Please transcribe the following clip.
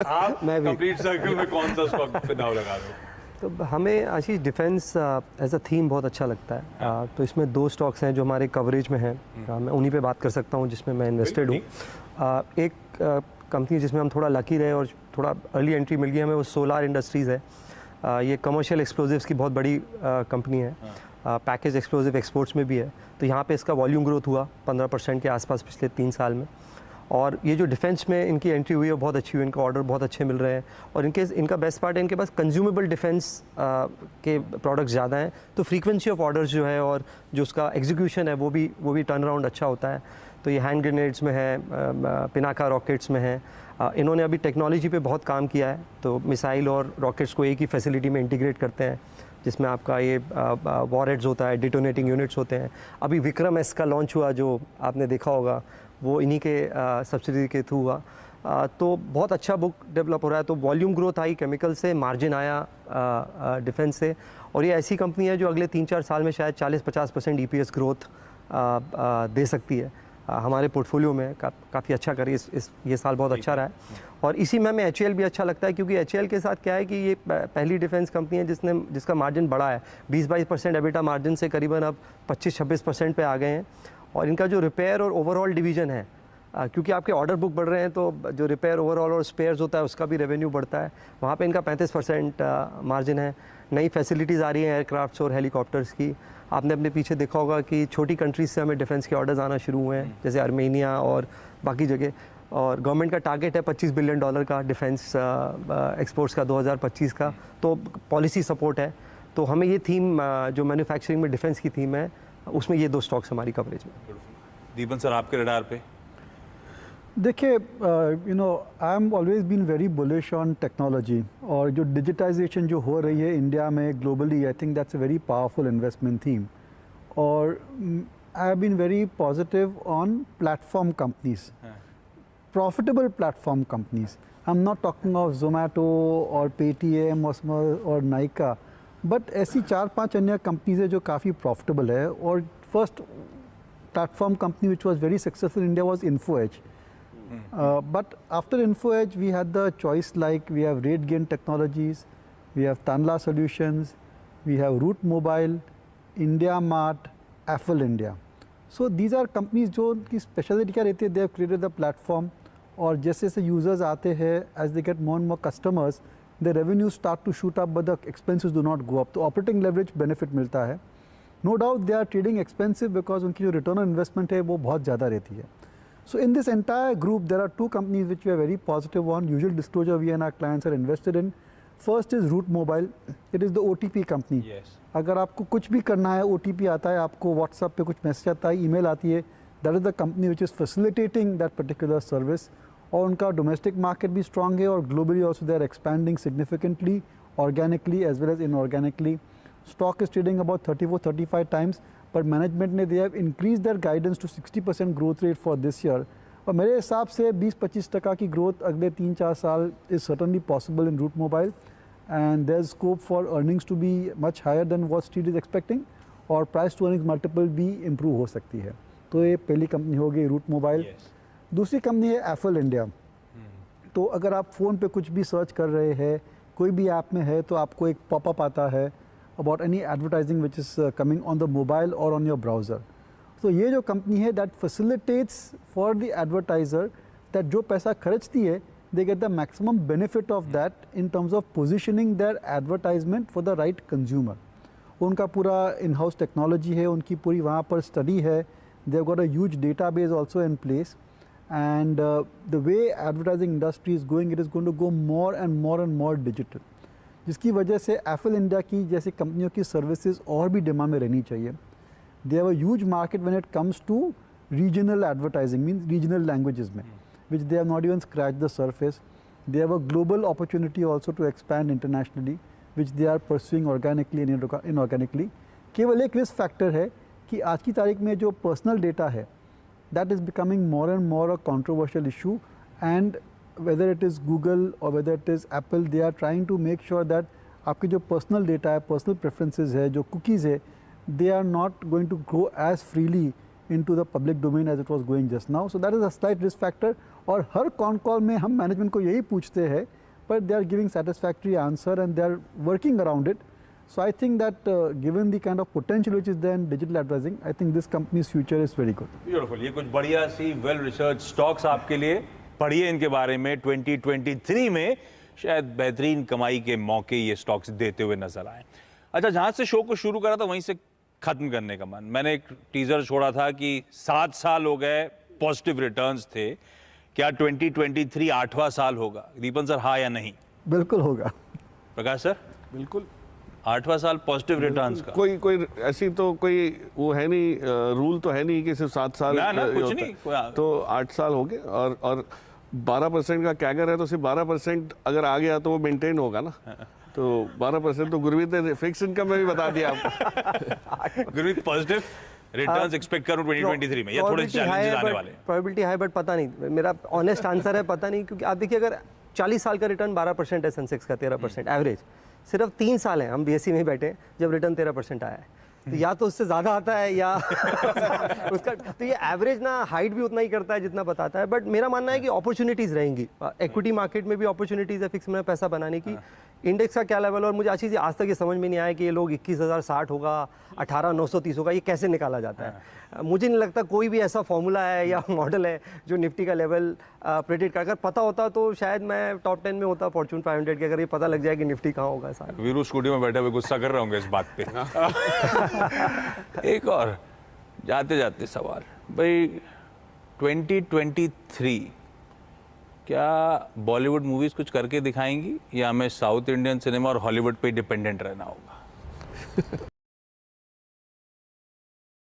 आप मैं भी। कंप्लीट सर्कल में कौन सा स्टॉक पे दाव लगा रहे हो? तो हमें आशीष डिफेंस एज अ थीम बहुत अच्छा लगता है। तो इसमें 2 स्टॉक्स हैं जो हमारे कवरेज में हैं। मैं उन्हीं पे बात कर सकता हूँ जिसमें मैं इन्वेस्टेड हूँ। एक कंपनी जिसमें हम थोड़ा लकी रहे और थोड़ा अर्ली एंट्री मिल गई हमें, वो सोलार इंडस्ट्रीज़ है। ये कमर्शियल एक्सप्लोजिव्स की बहुत बड़ी कंपनी है। पैकेज एक्सप्लोजिव एक्सपोर्ट्स में भी है। तो यहाँ पे इसका वॉल्यूम ग्रोथ हुआ 15% के आसपास पिछले 3 साल में। और ये जो डिफेंस में इनकी एंट्री हुई है वो बहुत अच्छी हुई, इनका ऑर्डर बहुत अच्छे मिल रहे हैं। और इनका बेस्ट पार्ट है इनके पास कंज्यूमेबल डिफेंस के प्रोडक्ट्स ज़्यादा हैं, तो फ्रीक्वेंसी ऑफ ऑर्डर्स जो है और जो उसका एग्जीक्यूशन है वो भी टर्न अराउंड अच्छा होता है। तो ये हैंड ग्रेनेड्स में है, पिनाका रॉकेट्स में है। इन्होंने अभी टेक्नोलॉजी पे बहुत काम किया है। तो मिसाइल और रॉकेट्स को एक ही फैसिलिटी में इंटीग्रेट करते हैं, जिसमें आपका ये वॉरहेड्स होता है, डिटोनेटिंग यूनिट्स होते हैं। अभी विक्रम एस का लॉन्च हुआ जो आपने देखा होगा, वो इन्हीं के सब्सिडी के थ्रू हुआ। तो बहुत अच्छा बुक डेवलप हो रहा है। तो वॉल्यूम ग्रोथ आई केमिकल से, मार्जिन आया डिफेंस से। और ये ऐसी कंपनी है जो अगले 3-4 साल में शायद 40-50% EPS ग्रोथ दे सकती है। हमारे पोर्टफोलियो में काफ़ी अच्छा करी ये साल बहुत अच्छा रहा है। और इसी में हमें HAL भी अच्छा लगता है, क्योंकि HAL के साथ क्या है कि ये पहली डिफेंस कंपनी है जिसका मार्जिन बढ़ा है। 20-22% एबिटा मार्जिन से करीबन अब 25-26% पे आ गए हैं। और इनका जो रिपेयर और ओवरऑल डिवीज़न है, क्योंकि आपके ऑर्डर बुक बढ़ रहे हैं तो जो रिपेयर ओवरऑल और स्पेयर्स होता है उसका भी रेवेन्यू बढ़ता है। वहाँ पे इनका 35% मार्जिन है। नई फैसिलिटीज़ आ रही हैं एयरक्राफ्ट्स और हेलीकॉप्टर्स की। आपने अपने पीछे देखा होगा कि छोटी कंट्रीज से हमें डिफेंस के ऑर्डर्स आना शुरू हुए हैं, जैसे आर्मेनिया और बाकी जगह। और गवर्नमेंट का टारगेट है $25 बिलियन का डिफेंस एक्सपोर्ट्स का 2025 का। तो पॉलिसी सपोर्ट है। तो हमें ये थीम जो मैन्युफैक्चरिंग में डिफेंस की थीम है, उसमें ये 2 स्टॉक्स हमारी कवरेज में। दीपन सर, आपके रडार पे? देखिए, I am always been very bullish on technology, और जो डिजिटाइजेशन जो हो रही है इंडिया में globally, I think that's a very powerful investment theme. और I have been very positive on platform companies, profitable platform companies. I am not talking of Zomato और Paytm और नाइका, बट ऐसी 4-5 अन्य कंपनीज है जो काफ़ी प्रॉफिटेबल है। और first platform company which was very successful in India was InfoEdge. But after InfoEdge, we had the choice, like we have RateGain Technologies, we have Tanla Solutions, we have Route Mobile, IndiaMart, Affle India. So these are companies जो की speciality क्या रहती है, they have created the platform, और जैसे जैसे users आते हैं, as they get more and more customers, the revenues start to shoot up, but the expenses do not go up. तो ऑपरेटिंग लेवरेज बेनिफिट मिलता है। No doubt they are trading expensive because उनकी जो return on investment है वो बहुत ज़्यादा रहती है। So in this entire group, there are 2 companies which we are very positive on. Usual disclosure we and our clients are invested in. First is Route Mobile. It is the OTP company. Yes. अगर आपको कुछ भी करना है, OTP आता है, आपको WhatsApp पे कुछ मैसेज आता है, ईमेल आती है, that is the company which is facilitating that particular service. और उनका डोमेस्टिक मार्केट भी स्ट्रांग है, और globally also they are expanding significantly, organically as well as inorganically. Stock is trading about 34-35 times, पर मैनेजमेंट ने they have increase their guidance to 60% growth rate for this year. और मेरे हिसाब से 20-25% की ग्रोथ अगले 3-4 साल is certainly possible in Route Mobile, and there is scope for earnings to be much higher than what street is expecting, और price to earnings multiple भी improve हो सकती है। तो ये पहली कंपनी हो गई रूट मोबाइल। दूसरी कंपनी है एफल इंडिया। तो अगर आप फ़ोन पे कुछ भी सर्च कर रहे हैं, कोई भी ऐप में है, तो आपको एक पॉपअप आता है about any advertising which is coming on the mobile or on your browser. तो ये जो कंपनी है that facilitates for the advertiser that जो पैसा खर्चती है, they get the maximum benefit of that in terms of positioning their advertisement for the right consumer. उनका पूरा in-house technology है, उनकी पूरी वहाँ पर study है, they have got a huge database also in place, and the way advertising industry is going, it is going to go more and more digital. जिसकी वजह से एफल इंडिया की जैसी कंपनियों की सर्विसेज और भी डिमांड में रहनी चाहिए। They have a huge market when it comes to regional advertising, means regional languages में, which they have not even scratch the surface. They have a global opportunity also to expand internationally, which they are pursuing organically and inorganically. केवल एक risk factor है कि आज की तारीख में जो पर्सनल डेटा है, that is becoming more and more a controversial issue, and whether it is Google or whether it is Apple, they are trying to make sure that आपके जो पर्सनल डेटा है, पर्सनल प्रेफरेंसेस है, जो cookies है, they are not going to grow as freely into the public domain as it was going just now. So that is a slight risk factor. और हर con call में हम management को यही पूछते हैं, पर they are giving satisfactory answer and they are working around it. So I think that given the kind of potential which is there in digital advertising, I think this company's future is very good. Beautiful. ये कुछ बढ़िया सी well research stocks आपके लिए. पढ़िए इनके बारे में. 2023 में शायद बेहतरीन कमाई के मौके ये स्टॉक्स देते हुए नजर आए. अच्छा, जहां से शो को शुरू करा था वहीं से खत्म करने का मन. मैंने एक टीजर छोड़ा था कि 7 साल हो गए, पॉजिटिव रिटर्न्स थे. क्या 2023 8वां साल होगा? दीपन सर, हाँ या नहीं? बिल्कुल होगा. प्रकाश सर? बिल्कुल 8वां साल पॉजिटिव रिटर्न्स का. कोई ऐसी तो कोई वो है नहीं, रूल तो है नहीं कि सिर्फ 7 साल ना कुछ नहीं. तो 8 साल हो गए और 12% का कैगर है, तो सिर्फ 12% अगर आ गया तो वो मेंटेन होगा ना. तो 12% तो गुरमीत ने फिक्स इनकम में भी बता दिया आपको. गुरमीत, पॉजिटिव रिटर्न्स एक्सपेक्ट करूं 2023 में या थोड़े चैलेंजेस आने वाले हैं? प्रोबेबिलिटी हाई, बट पता नहीं. मेरा ऑनेस्ट आंसर है पता नहीं, क्योंकि आप देखिए अगर 40 साल का रिटर्न 12% है, सेंसेक्स का 13% एवरेज, सिर्फ 3 साल हैं हम बीएससी में ही बैठे जब रिटर्न 13% आया है. तो या तो उससे ज़्यादा आता है या उसका, तो ये एवरेज ना हाइट भी उतना ही करता है जितना बताता है. बट मेरा मानना है कि अपॉर्चुनिटीज़ रहेंगी. इक्विटी मार्केट में भी अपॉर्चुनिटीज़ है फिक्स में पैसा बनाने की. इंडेक्स का क्या लेवल, और मुझे अच्छी चीज़ आज तक ये समझ में नहीं आया कि ये लोग 21,060 होगा, 18,930 होगा, ये कैसे निकाला जाता है. मुझे नहीं लगता कोई भी ऐसा फॉर्मूला है या मॉडल है जो निफ्टी का लेवल प्रेडिक्ट कर. अगर पता होता तो शायद मैं टॉप 10 में होता फॉर्च्यून 500 के, अगर ये पता लग जाए कि निफ्टी कहाँ होगा. सारा वीरू स्टूडियो में बैठे हुए गुस्सा कर रहे होंगे इस बात पे. एक और जाते जाते सवाल भाई, 2023 क्या बॉलीवुड मूवीज कुछ करके दिखाएंगी या हमें साउथ इंडियन सिनेमा और हॉलीवुड पे डिपेंडेंट रहना होगा?